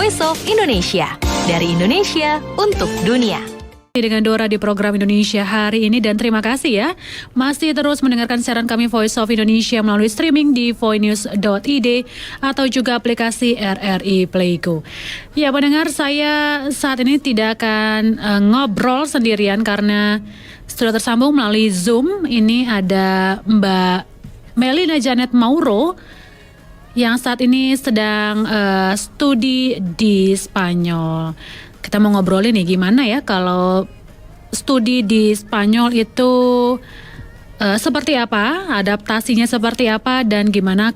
Voice of Indonesia. Dari Indonesia untuk dunia. Dengan Dora di program Indonesia hari ini, dan terima kasih ya masih terus mendengarkan siaran kami Voice of Indonesia melalui streaming di voinews.id atau juga aplikasi RRI Playgo. Ya pendengar, saya saat ini tidak akan ngobrol sendirian karena sudah tersambung melalui Zoom. Ini ada Mbak Melina Janet Mauro yang saat ini sedang studi di Spanyol. Kita mau ngobrolin nih gimana ya kalau studi di Spanyol itu seperti apa, adaptasinya seperti apa, dan gimana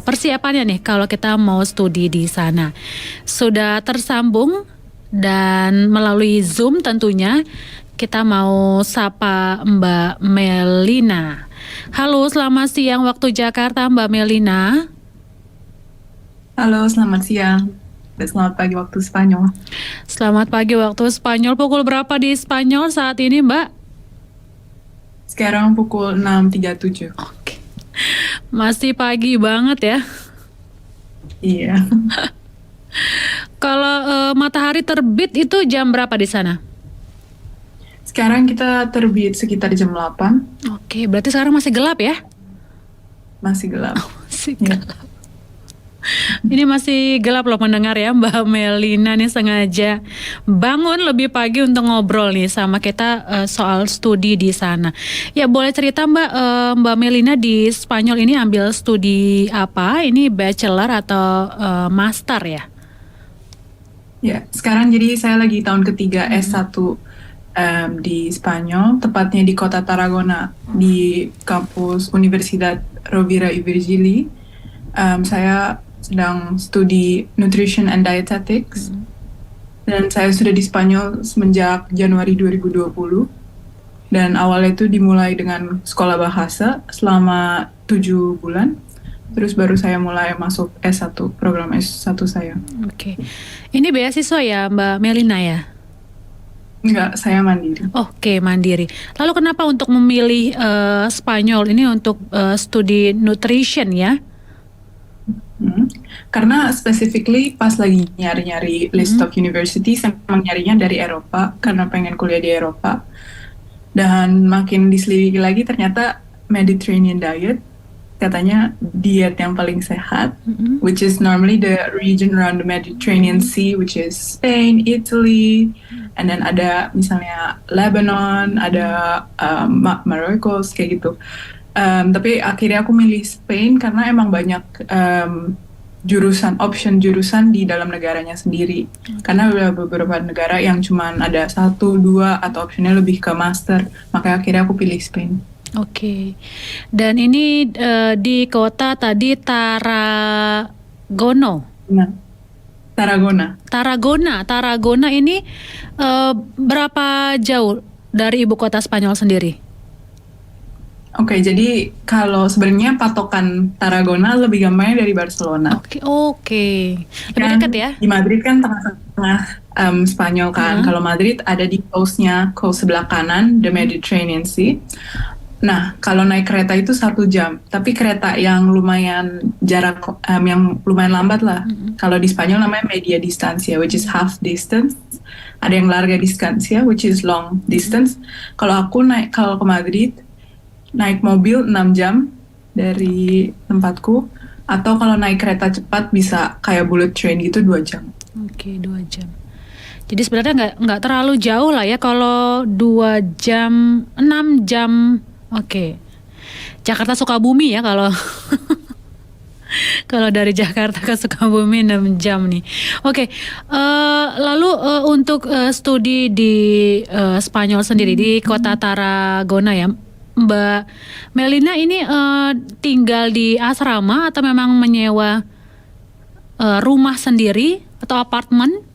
persiapannya nih kalau kita mau studi di sana. Sudah tersambung dan melalui Zoom tentunya kita mau sapa Mbak Melina. Halo, selamat siang waktu Jakarta Mbak Melina. Halo, selamat siang. Selamat pagi waktu Spanyol. Selamat pagi waktu Spanyol. Pukul berapa di Spanyol saat ini, Mbak? Sekarang pukul 6.37. Oke. Masih pagi banget ya? Iya. Kalau matahari terbit itu jam berapa di sana? Sekarang kita terbit sekitar jam 8. Oke, berarti sekarang masih gelap ya? Masih gelap. Masih gelap. Ini masih gelap loh pendengar ya. Mbak Melina nih sengaja bangun lebih pagi untuk ngobrol nih sama kita soal studi di sana. Ya boleh cerita Mbak Melina di Spanyol ini ambil studi apa? Ini bachelor atau master ya? Ya, sekarang jadi saya lagi tahun ketiga S1 di Spanyol, tepatnya di kota Tarragona, di kampus Universidad Rovira i Virgili. Saya sedang studi Nutrition and Dietetics, dan saya sudah di Spanyol semenjak Januari 2020, dan awalnya itu dimulai dengan sekolah bahasa selama 7 bulan, terus baru saya mulai masuk S1, program S1 saya. Oke. Ini beasiswa ya Mbak Melina ya? Enggak, saya mandiri. Oke, mandiri. Lalu kenapa untuk memilih Spanyol ini untuk studi nutrition ya? Karena specifically pas lagi nyari-nyari list of university, saya memang nyarinya dari Eropa karena pengen kuliah di Eropa. Dan makin diselidiki lagi ternyata Mediterranean diet katanya diet yang paling sehat, which is normally the region around the Mediterranean Sea, which is Spain, Italy, and then ada misalnya Lebanon, ada Morocco, kayak gitu. Tapi akhirnya aku milih Spain karena emang banyak option jurusan di dalam negaranya sendiri. Karena ada beberapa negara yang cuman ada 1, 2, atau optionnya lebih ke master. Makanya akhirnya aku pilih Spain. Oke. Dan ini di kota tadi Tarragona. Nah, Tarragona ini berapa jauh dari ibu kota Spanyol sendiri? Oke, jadi kalau sebenarnya patokan Tarragona lebih gampangnya dari Barcelona. Oke. Lebih Kan dekat ya? Di Madrid kan tengah-tengah Spanyol kan. Kalau Madrid ada di coast sebelah kanan, the Mediterranean Sea. Nah, kalau naik kereta itu 1 jam, tapi kereta yang lumayan yang lumayan lambat lah. Kalau di Spanyol namanya media distancia, which is half distance. Ada yang larga distancia, which is long distance. Kalau ke Madrid, naik mobil 6 jam dari tempatku, atau kalau naik kereta cepat bisa kayak bullet train gitu 2 jam. Oke, 2 jam. Jadi sebenarnya nggak terlalu jauh lah ya kalau 2 jam, 6 jam. Oke. Jakarta Sukabumi ya kalau kalau dari Jakarta ke Sukabumi 6 jam nih. Oke. Lalu untuk studi di Spanyol sendiri di kota Tarragona ya, Mbak Melina ini tinggal di asrama atau memang menyewa rumah sendiri atau apartemen?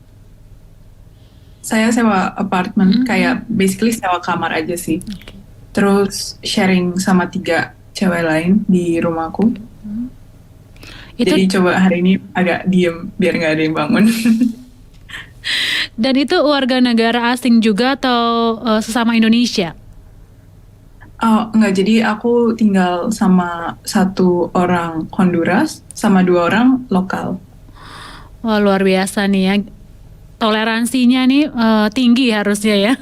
Saya sewa apartemen, kayak basically sewa kamar aja sih. Okay. Terus sharing sama 3 cewek lain di rumahku. Jadi coba hari ini agak diem biar nggak ada yang bangun. Dan itu warga negara asing juga atau sesama Indonesia? Oh, enggak, jadi aku tinggal sama 1 orang Honduras sama 2 orang lokal. Wah, luar biasa nih ya. Toleransinya nih tinggi harusnya ya.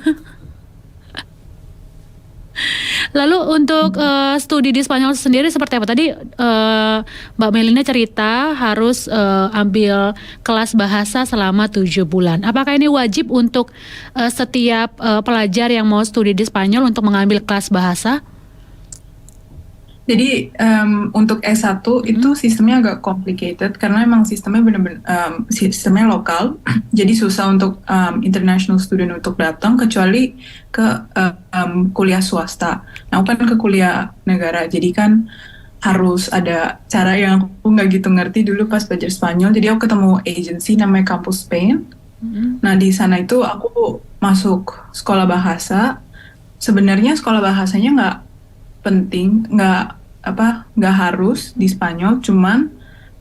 Lalu untuk studi di Spanyol sendiri seperti apa? Tadi Mbak Melina cerita harus ambil kelas bahasa selama 7 bulan. Apakah ini wajib untuk setiap pelajar yang mau studi di Spanyol untuk mengambil kelas bahasa? Jadi untuk S1 itu sistemnya agak complicated karena emang sistemnya benar-benar sistemnya lokal, jadi susah untuk international student untuk datang kecuali ke kuliah swasta. Nah, aku kan ke kuliah negara, jadi kan harus ada cara yang aku nggak gitu ngerti dulu pas belajar Spanyol. Jadi aku ketemu agency namanya Campus Spain. Nah, di sana itu aku masuk sekolah bahasa. Sebenarnya sekolah bahasanya nggak penting, nggak harus di Spanyol, cuman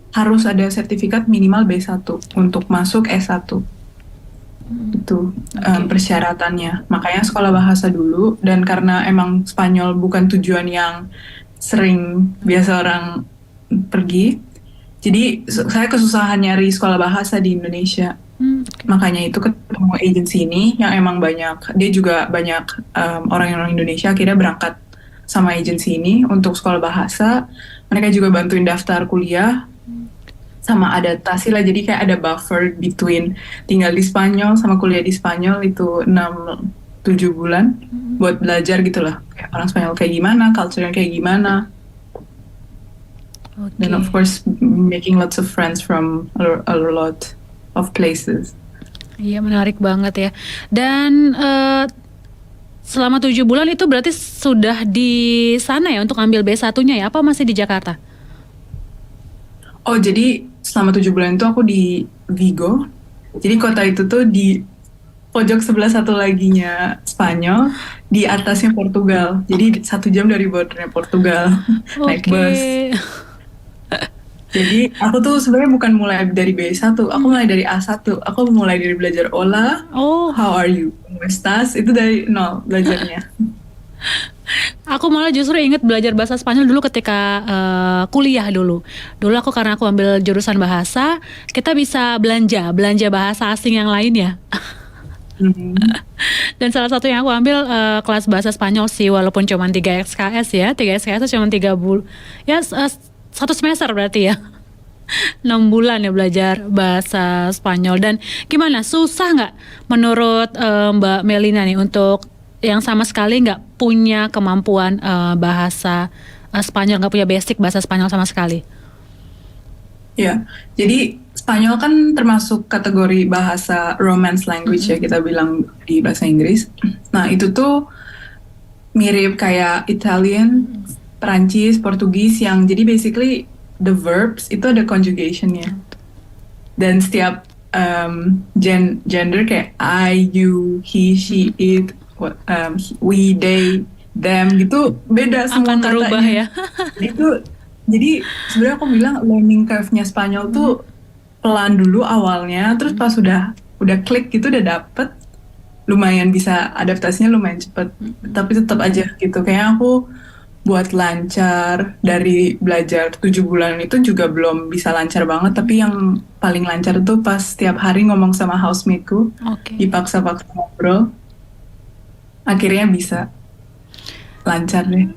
harus ada sertifikat minimal B1 untuk masuk S1. Itu persyaratannya. Makanya sekolah bahasa dulu, dan karena emang Spanyol bukan tujuan yang sering biasa orang pergi, jadi saya kesusahan nyari sekolah bahasa di Indonesia. Makanya itu ketemu agensi ini yang emang banyak, dia juga banyak orang-orang Indonesia akhirnya berangkat sama agensi ini untuk sekolah bahasa. Mereka juga bantuin daftar kuliah sama adaptasi lah, jadi kayak ada buffer between tinggal di Spanyol sama kuliah di Spanyol itu 6-7 bulan buat belajar gitu lah, kayak orang Spanyol kayak gimana, culture-nya kayak gimana. Dan of course making lots of friends from a lot of places. Iya, menarik banget ya. Dan selama 7 bulan itu berarti sudah di sana ya untuk ambil B1-nya ya? Apa masih di Jakarta? Oh, jadi selama 7 bulan itu aku di Vigo. Jadi kota itu tuh di pojok sebelah satu laginya Spanyol, di atasnya Portugal. Jadi 1 jam dari bordernya Portugal. Naik bus. Jadi aku tuh sebenarnya bukan mulai dari B1, aku mulai dari A1. Aku mulai dari belajar hola, how are you, ¿cómo estás? Itu dari nol belajarnya. Aku malah justru inget belajar bahasa Spanyol dulu ketika kuliah dulu. Dulu aku karena aku ambil jurusan bahasa, kita bisa belanja bahasa asing yang lain ya. Dan salah satu yang aku ambil kelas bahasa Spanyol sih, walaupun cuma 3 SKS ya. 3 SKS itu cuma 3 bulan. Ya 1 semester berarti ya. 6 bulan ya belajar bahasa Spanyol. Dan gimana, susah nggak menurut Mbak Melina nih untuk yang sama sekali nggak punya kemampuan bahasa Spanyol, nggak punya basic bahasa Spanyol sama sekali? Ya, jadi Spanyol kan termasuk kategori bahasa Romance language ya, kita bilang di bahasa Inggris. Nah, itu tuh mirip kayak Italian, Perancis, Portugis, yang jadi basically the verbs itu ada conjugation-nya. Dan setiap gender kayak I, you, he, she, it, we, they, them gitu beda semua akan berubah ya. Itu jadi sebenarnya aku bilang learning curve-nya Spanyol tuh pelan dulu awalnya, terus pas udah klik gitu, udah dapet, lumayan bisa adaptasinya lumayan cepet. Tapi tetap aja gitu, kayak aku buat lancar dari belajar 7 bulan itu juga belum bisa lancar banget. Tapi yang paling lancar tuh pas setiap hari ngomong sama housemate-ku, dipaksa-paksa ngobrol, akhirnya bisa lancar deh.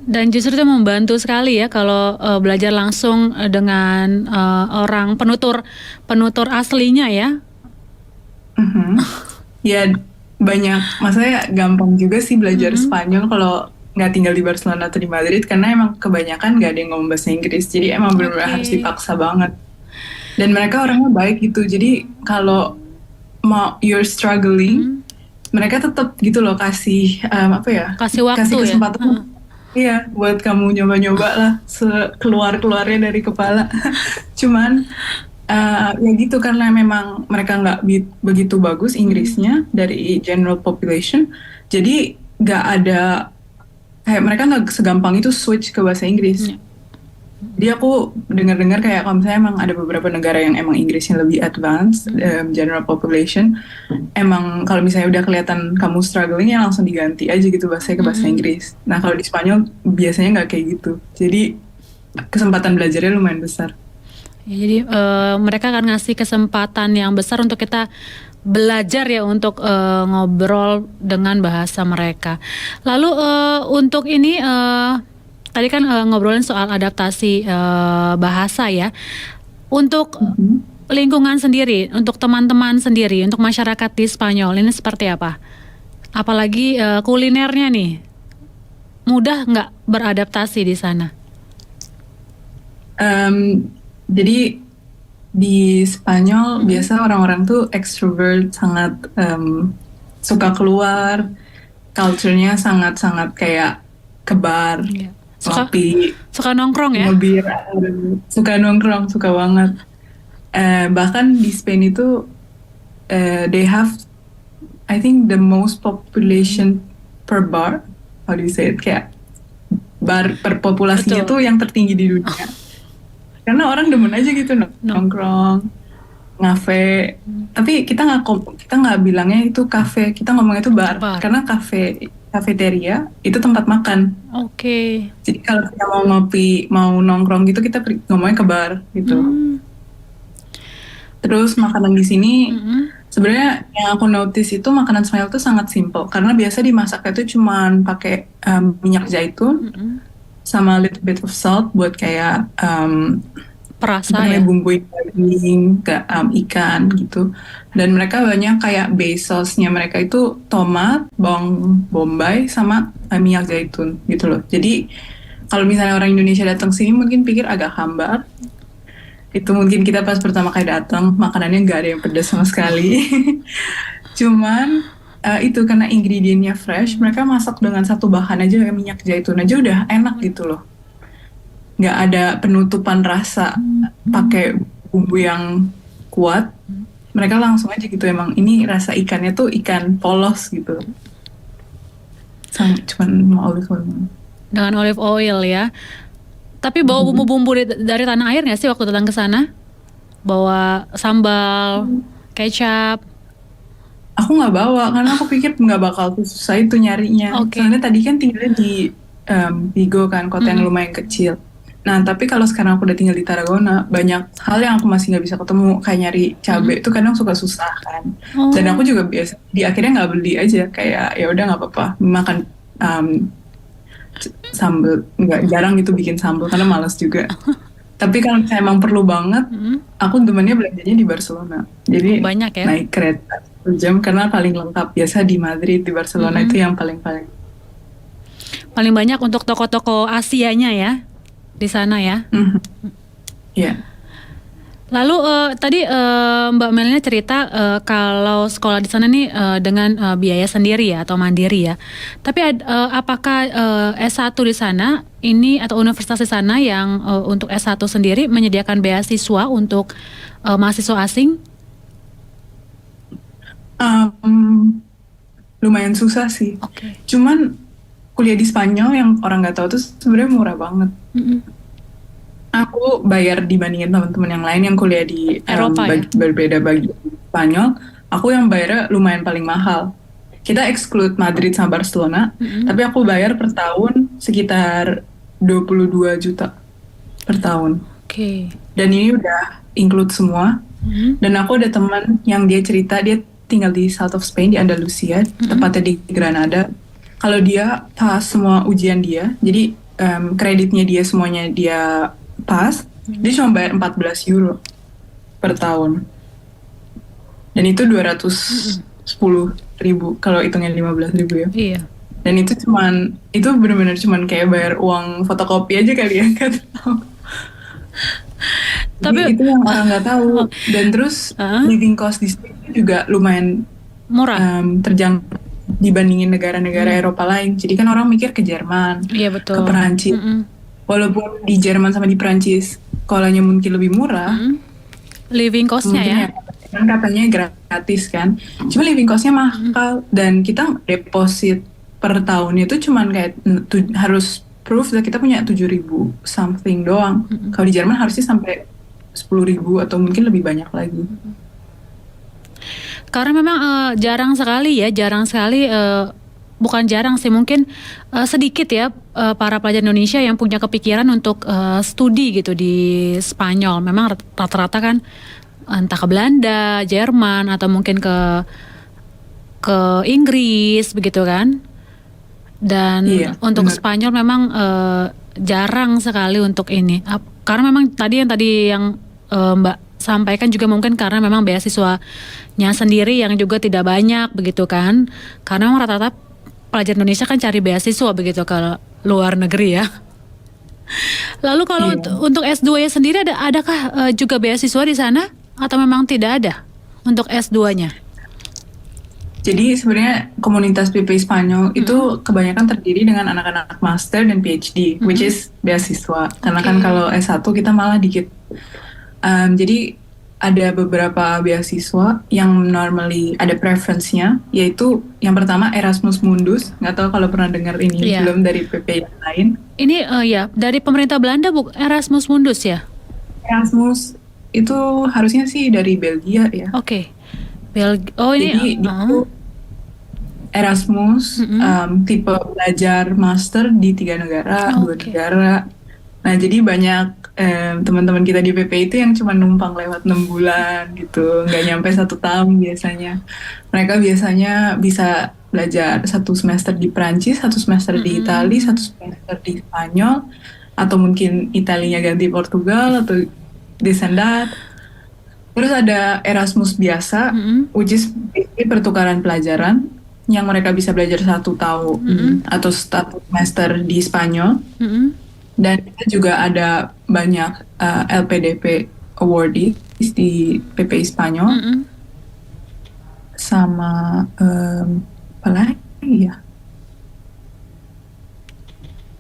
Dan justru itu membantu sekali ya kalau belajar langsung dengan orang penutur aslinya ya. Ya banyak, maksudnya gampang juga sih belajar Spanyol kalau nggak tinggal di Barcelona atau di Madrid, karena emang kebanyakan nggak ada yang ngomong bahasa Inggris, jadi emang benar-benar harus dipaksa banget. Dan mereka orangnya baik gitu, jadi kalau mau you're struggling, mereka tetap gitu loh kasih kasih waktu, kasih kesempatan ya? Iya, buat kamu nyoba-nyoba lah keluar-keluarnya dari kepala. Cuman ya gitu, karena memang mereka nggak begitu bagus Inggrisnya dari general population, jadi nggak ada kayak mereka nggak segampang itu switch ke bahasa Inggris. Jadi aku dengar-dengar kayak kalau misalnya emang ada beberapa negara yang emang Inggrisnya lebih advance, general population, emang kalau misalnya udah kelihatan kamu struggling ya langsung diganti aja gitu bahasanya ke bahasa Inggris. Nah kalau di Spanyol biasanya nggak kayak gitu, jadi kesempatan belajarnya lumayan besar. Ya, jadi mereka akan ngasih kesempatan yang besar untuk kita belajar ya untuk ngobrol dengan bahasa mereka. Lalu untuk ini tadi kan ngobrolin soal adaptasi bahasa ya. Untuk lingkungan sendiri, untuk teman-teman sendiri, untuk masyarakat di Spanyol ini seperti apa? Apalagi kulinernya nih, mudah nggak beradaptasi di sana? Jadi di Spanyol biasa orang-orang tuh extrovert, sangat suka keluar, culture-nya sangat-sangat kayak ke bar, Iya. Suka nongkrong ya? ngebir, suka nongkrong, suka banget. Bahkan di Spain itu they have, I think, the most population per bar. How do you say it? Kayak bar per populasinya Betul. tuh yang tertinggi di dunia. Karena orang demen aja gitu nongkrong, ngafe. Tapi kita nggak bilangnya itu kafe, kita ngomongnya itu bar. Karena kafeteria itu tempat makan. Oke. Jadi kalau kita mau ngopi, mau nongkrong gitu, kita ngomongnya ke bar gitu. Terus makanan di sini sebenarnya yang aku notice itu makanan Spanyol tuh sangat simple. Karena biasa dimasaknya tuh cuman pakai minyak zaitun sama little bit of salt buat kayak perasa ya, bumbu daging, ikan gitu. Dan mereka banyak kayak base sauce-nya mereka itu tomat, bawang bombay sama minyak zaitun gitu loh. Jadi kalau misalnya orang Indonesia datang sini mungkin pikir agak hambar. Itu mungkin kita pas pertama kali datang makanannya nggak ada yang pedas sama sekali. Cuman itu karena ingredientnya fresh, mereka masak dengan satu bahan aja, kayak minyak zaitun aja udah enak gitu loh. Nggak ada penutupan rasa pakai bumbu yang kuat. Mereka langsung aja gitu, emang ini rasa ikannya tuh ikan polos gitu. Cuman mau olive oil. dengan olive oil ya. Tapi bawa bumbu-bumbu dari tanah air nggak sih waktu datang ke sana? Bawa sambal, kecap? Aku nggak bawa karena aku pikir nggak bakal susah itu nyarinya. Soalnya tadi kan tinggalnya di Vigo kan, kota yang lumayan kecil. Nah tapi kalau sekarang aku udah tinggal di Tarragona, banyak hal yang aku masih nggak bisa ketemu. Kayak nyari cabai itu kadang suka susah kan. Dan aku juga biasa di akhirnya nggak beli aja, kayak ya udah nggak apa-apa makan sambal. Nggak, jarang gitu bikin sambal karena malas juga. Tapi kalau misalnya emang perlu banget, aku temennya belanjanya di Barcelona. Jadi banyak ya? Naik kereta 1 jam karena paling lengkap. Biasa di Madrid, di Barcelona itu yang paling banyak untuk toko-toko Asianya ya di sana ya. Iya. Lalu tadi Mbak Melina cerita kalau sekolah di sana nih dengan biaya sendiri ya atau mandiri ya. Tapi apakah S1 di sana ini atau universitas di sana yang untuk S1 sendiri menyediakan beasiswa untuk mahasiswa asing? Lumayan susah sih. Cuman kuliah di Spanyol yang orang nggak tahu tuh sebenarnya murah banget. Aku bayar dibandingin teman-teman yang lain yang kuliah di Eropa ya? berbeda bagi Spanyol. Aku yang bayarnya lumayan paling mahal. Kita exclude Madrid sama Barcelona, tapi aku bayar per tahun sekitar 22 juta per tahun. Dan ini udah include semua. Dan aku ada teman yang dia cerita dia tinggal di South of Spain, di Andalusia, tepatnya di Granada. Kalau dia pas semua ujian dia, jadi kreditnya dia semuanya dia pas, dia cuma bayar 14 euro per tahun. Dan itu 210 ribu kalau hitungnya 15 ribu ya. Iya. Dan itu benar-benar cuman kayak bayar uang fotokopi aja kali ya, nggak tahu. Tapi itu yang orang nggak tahu. Dan terus living cost di sini juga lumayan murah, terjangkau dibandingin negara-negara Eropa lain. Jadi kan orang mikir ke Jerman, ke Perancis. Walaupun di Jerman sama di Perancis sekolahnya mungkin lebih murah, living cost-nya ya. Kan katanya gratis kan. Cuma living cost-nya mahal dan kita deposit per tahunnya itu cuman kayak harus proof that kita punya 7.000 something doang. Kalau di Jerman harusnya sampai 10.000 atau mungkin lebih banyak lagi. Karena memang jarang sekali bukan jarang sih, mungkin sedikit ya para pelajar Indonesia yang punya kepikiran untuk studi gitu di Spanyol. Memang rata-rata kan entah ke Belanda, Jerman, atau mungkin ke Inggris begitu kan. Dan untuk benar. Spanyol memang jarang sekali untuk ini. Karena memang tadi yang Mbak sampaikan juga mungkin karena memang beasiswanya sendiri yang juga tidak banyak begitu kan. Karena memang rata-rata pelajar Indonesia kan cari beasiswa begitu ke luar negeri ya. Lalu kalau untuk S2-nya sendiri adakah juga beasiswa di sana atau memang tidak ada untuk S2-nya? Jadi sebenarnya komunitas PP Spanyol itu kebanyakan terdiri dengan anak-anak master dan PhD, which is beasiswa. Karena kan kalau S1 kita malah dikit. Jadi ada beberapa beasiswa yang normally ada preference-nya, yaitu yang pertama Erasmus Mundus. Nggak tahu kalau pernah dengar ini, belum dari PP yang lain. Ini ya dari pemerintah Belanda Erasmus Mundus ya? Erasmus itu harusnya sih dari Belgia ya. Oke. Jadi itu Erasmus tipe belajar master di 3 negara, 2 negara. Nah jadi banyak teman-teman kita di PP itu yang cuma numpang lewat 6 bulan gitu, nggak nyampe 1 tahun biasanya. Mereka biasanya bisa belajar 1 semester di Prancis, 1 semester di Italia, 1 semester di Spanyol, atau mungkin Italinya ganti Portugal atau this and that. Terus ada Erasmus biasa, which is pertukaran pelajaran yang mereka bisa belajar 1 tahun atau 1 semester di Spanyol. Dan kita juga ada banyak LPDP awardees di PP Spanyol. Sama apa lagi ya?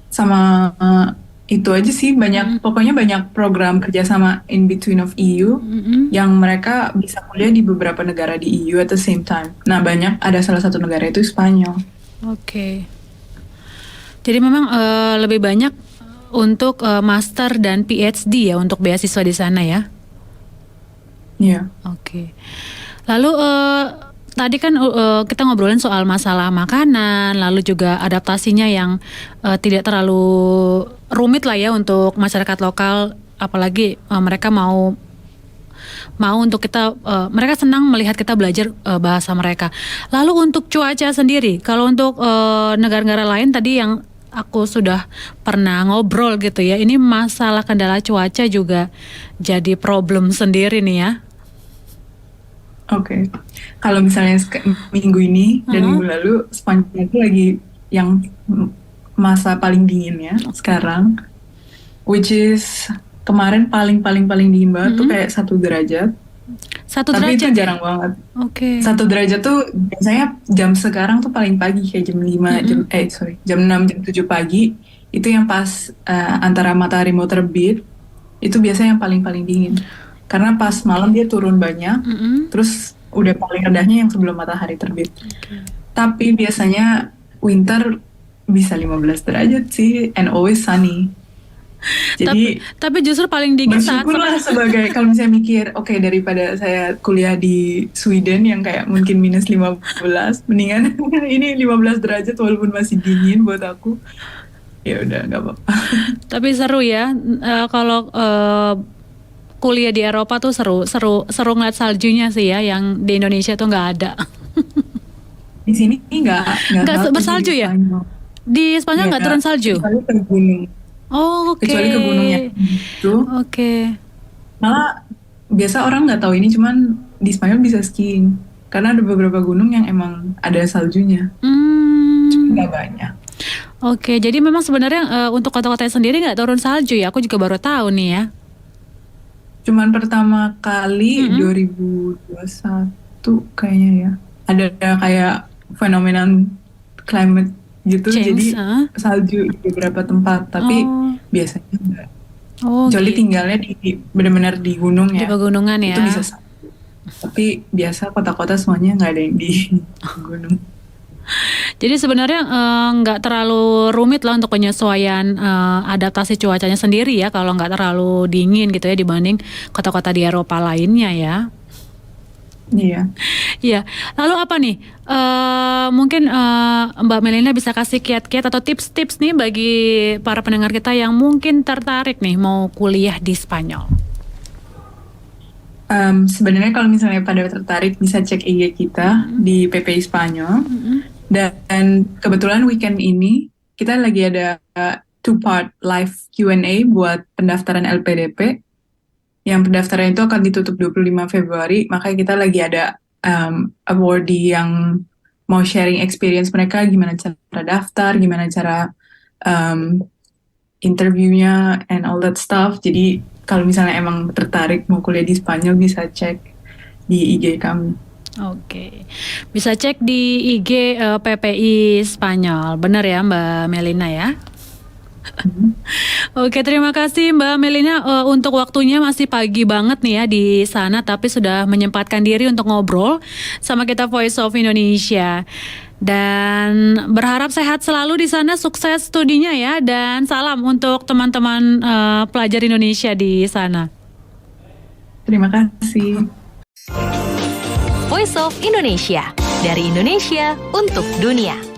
Sama itu aja sih, pokoknya banyak program kerjasama in between of EU yang mereka bisa kuliah di beberapa negara di EU at the same time. Nah ada salah satu negara itu Spanyol. Oke. Jadi memang lebih banyak untuk master dan PhD ya untuk beasiswa di sana ya? Iya. Oke. Lalu tadi kan kita ngobrolin soal masalah makanan, lalu juga adaptasinya yang tidak terlalu rumit lah ya untuk masyarakat lokal, apalagi mereka mau untuk kita, mereka senang melihat kita belajar bahasa mereka. Lalu untuk cuaca sendiri, kalau untuk negara-negara lain tadi yang aku sudah pernah ngobrol gitu ya, ini masalah kendala cuaca juga jadi problem sendiri nih ya. Oke. Kalau misalnya minggu ini dan minggu lalu Spanyol itu lagi yang masa paling dingin ya sekarang, which is kemarin paling dingin banget tuh kayak 1 derajat. 1 Tapi derajat itu jarang banget. Oke. 1 derajat tuh biasanya jam sekarang tuh paling pagi kayak jam 5, jam 6, jam 7 pagi. Itu yang pas antara matahari mau terbit, itu biasanya yang paling dingin. Karena pas malam dia turun banyak, terus udah paling rendahnya yang sebelum matahari terbit. Tapi biasanya winter bisa 15 derajat sih, and always sunny. Jadi tapi justru paling dingin saat bersyukurlah sebagai, kalau misalnya mikir, oke, daripada saya kuliah di Sweden yang kayak mungkin minus 15, mendingan ini 15 derajat walaupun masih dingin buat aku. Ya udah, nggak apa-apa. Tapi seru ya, kalau kuliah di Eropa tuh seru ngeliat saljunya sih ya, yang di Indonesia tuh nggak ada. Di sini nggak bersalju ya? Di Spanyol nggak turun salju? Kecuali ke gunung. Oh, oke. Kecuali ke gunungnya itu. Oke. Malah biasa orang nggak tahu ini, cuman di Spanyol bisa skiing karena ada beberapa gunung yang emang ada saljunya. Cuma nggak banyak. Oke, jadi memang sebenarnya untuk kota-kota sendiri nggak turun salju ya? Aku juga baru tahu nih ya. Cuman pertama kali 2021 kayaknya ya. Ada kayak fenomena climate gitu, jadi salju di beberapa tempat, tapi biasanya enggak. Kecuali tinggalnya benar-benar di gunung ya. Di pegunungan ya. Itu bisa salju. Tapi biasa kota-kota semuanya nggak ada yang di gunung. Jadi sebenarnya nggak terlalu rumit lah untuk penyesuaian adaptasi cuacanya sendiri ya, kalau nggak terlalu dingin gitu ya dibanding kota-kota di Eropa lainnya ya. Iya. Iya. Lalu apa nih? Mungkin Mbak Melina bisa kasih kiat-kiat atau tips-tips nih bagi para pendengar kita yang mungkin tertarik nih mau kuliah di Spanyol. Sebenarnya kalau misalnya pada tertarik bisa cek IG kita di PPI Spanyol. Dan kebetulan weekend ini kita lagi ada two-part live Q&A buat pendaftaran LPDP. Yang pendaftaran itu akan ditutup 25 Februari, makanya kita lagi ada awardee yang mau sharing experience mereka, gimana cara daftar, gimana cara interviewnya, and all that stuff. Jadi kalau misalnya emang tertarik mau kuliah di Spanyol bisa cek di IG kami. Oke, bisa cek di IG PPI Spanyol, benar ya Mbak Melina ya? Oke, terima kasih Mbak Melina untuk waktunya, masih pagi banget nih ya di sana, tapi sudah menyempatkan diri untuk ngobrol sama kita Voice of Indonesia. Dan berharap sehat selalu di sana, sukses studinya ya, dan salam untuk teman-teman pelajar Indonesia di sana. Terima kasih. Voice of Indonesia, dari Indonesia untuk dunia.